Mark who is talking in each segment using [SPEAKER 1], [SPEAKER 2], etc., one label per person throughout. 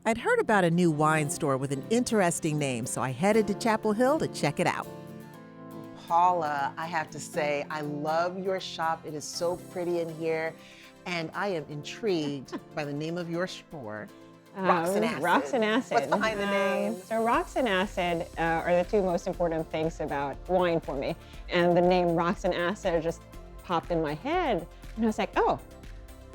[SPEAKER 1] I'd heard about a new wine store with an interesting name, so I headed to Chapel Hill to check it out.
[SPEAKER 2] Paula, I have to say, I love your shop. It is so pretty in here. And I am intrigued by the name of your store, Rocks and Acid.
[SPEAKER 3] Rocks and Acid.
[SPEAKER 2] What's behind the name?
[SPEAKER 3] So Rocks and Acid are the two most important things about wine for me. And the name Rocks and Acid just popped in my head. And I was like, oh,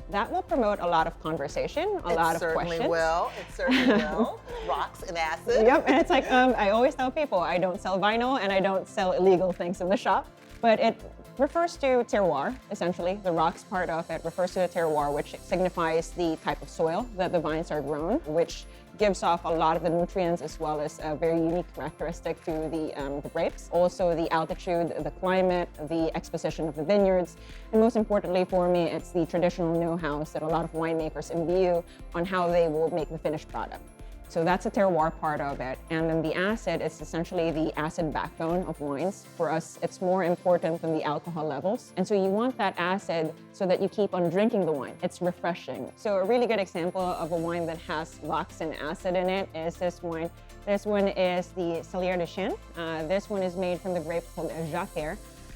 [SPEAKER 3] that will promote a lot of conversation, a lot of questions.
[SPEAKER 2] It certainly will. Rocks and Acid.
[SPEAKER 3] Yep, and it's like, I always tell people, I don't sell vinyl and I don't sell illegal things in the shop, but it refers to terroir, essentially. The rocks part of it refers to the terroir, which signifies the type of soil that the vines are grown, which gives off a lot of the nutrients as well as a very unique characteristic to the grapes. Also the altitude, the climate, the exposition of the vineyards, and most importantly for me, it's the traditional know-hows that a lot of winemakers imbue on how they will make the finished product. So that's the terroir part of it. And then the acid is essentially the acid backbone of wines. For us, it's more important than the alcohol levels. And so you want that acid so that you keep on drinking the wine. It's refreshing. So a really good example of a wine that has rocks and acid in it is this wine. This one is the Cellier de Chine. This one is made from the grape called Jacquère.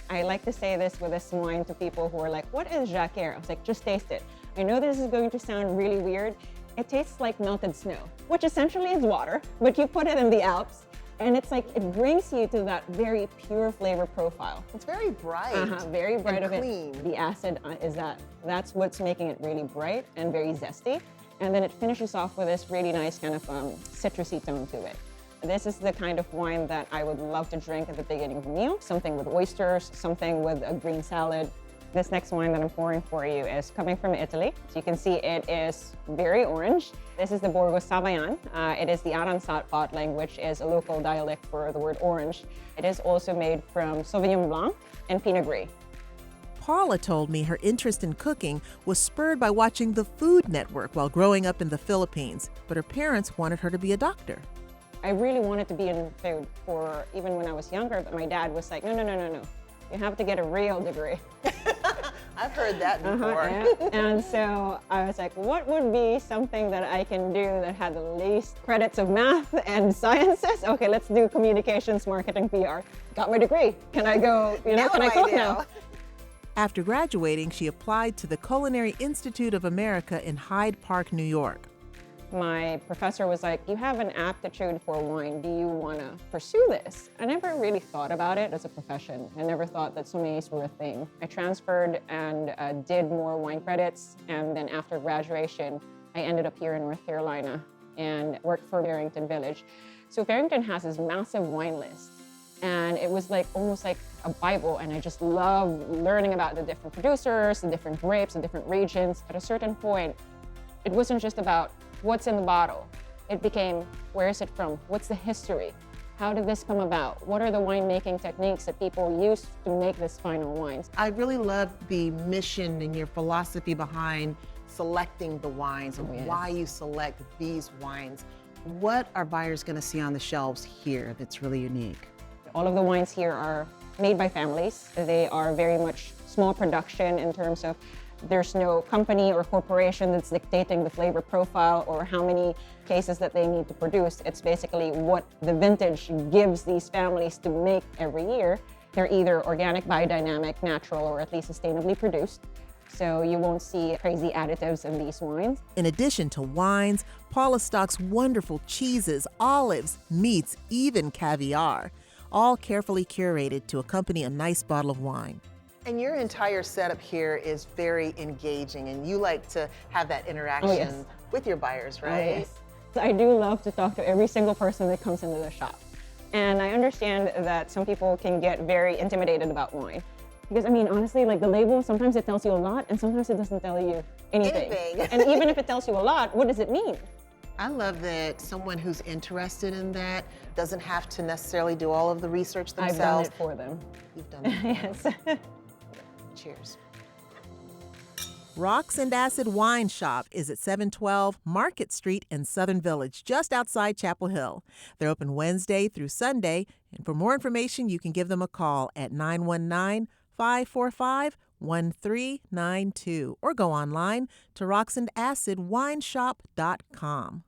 [SPEAKER 3] I like to say this with this wine to people who are like, what is Jacquère? I was like, just taste it. I know this is going to sound really weird. It tastes like melted snow, which essentially is water, but you put it in the Alps, and it's like it brings you to that very pure flavor profile.
[SPEAKER 2] It's very bright.
[SPEAKER 3] Very bright
[SPEAKER 2] and
[SPEAKER 3] of
[SPEAKER 2] clean.
[SPEAKER 3] it. The acid is that's what's making it really bright and very zesty. And then it finishes off with this really nice kind of citrusy tone to it. This is the kind of wine that I would love to drink at the beginning of a meal, something with oysters, something with a green salad. This next wine that I'm pouring for you is coming from Italy. So you can see it is very orange. This is the Borgo Savoian. It is the Aransat bottling, which is a local dialect for the word orange. It is also made from Sauvignon Blanc and Pinot Gris.
[SPEAKER 1] Paula told me her interest in cooking was spurred by watching the Food Network while growing up in the Philippines, but her parents wanted her to be a doctor.
[SPEAKER 3] I really wanted to be in food for even when I was younger, but my dad was like, no. You have to get a real degree.
[SPEAKER 2] I've heard that before.
[SPEAKER 3] Yeah. And so I was like, what would be something that I can do that had the least credits of math and sciences? Okay, let's do communications, marketing, PR. Got my degree. Can I go, can I cook now?
[SPEAKER 1] After graduating, she applied to the Culinary Institute of America in Hyde Park, New York.
[SPEAKER 3] My professor was like, you have an aptitude for wine. Do you want to pursue this? I never really thought about it as a profession. I never thought that sommeliers were a thing. I transferred and did more wine credits. And then after graduation, I ended up here in North Carolina and worked for Barrington Village. So Barrington has this massive wine list. And it was like almost like a Bible. And I just love learning about the different producers, the different grapes, the different regions. At a certain point, it wasn't just about what's in the bottle. It became, where is it from? What's the history? How did this come about? What are the winemaking techniques that people use to make this final wines?
[SPEAKER 2] I really love the mission and your philosophy behind selecting the wines and why you select these wines. What are buyers going to see on the shelves here that's really unique?
[SPEAKER 3] All of the wines here are made by families. They are very much small production in terms of there's no company or corporation that's dictating the flavor profile or how many cases that they need to produce. It's basically what the vintage gives these families to make every year. They're either organic, biodynamic, natural, or at least sustainably produced. So you won't see crazy additives in these wines.
[SPEAKER 1] In addition to wines, Paula stocks wonderful cheeses, olives, meats, even caviar, all carefully curated to accompany a nice bottle of wine.
[SPEAKER 2] And your entire setup here is very engaging, and you like to have that interaction with your buyers, right?
[SPEAKER 3] Oh, yes. I do love to talk to every single person that comes into the shop. And I understand that some people can get very intimidated about wine. Because I mean, honestly, like the label, sometimes it tells you a lot, and sometimes it doesn't tell you anything. And even if it tells you a lot, what does it mean?
[SPEAKER 2] I love that someone who's interested in that doesn't have to necessarily do all of the research themselves.
[SPEAKER 3] I've done it for them.
[SPEAKER 2] You've done it.
[SPEAKER 3] Yes.
[SPEAKER 2] Cheers.
[SPEAKER 1] Rocks and Acid Wine Shop is at 712 Market Street in Southern Village, just outside Chapel Hill. They're open Wednesday through Sunday, and for more information, you can give them a call at 919-545-1392 or go online to rocksandacidwineshop.com.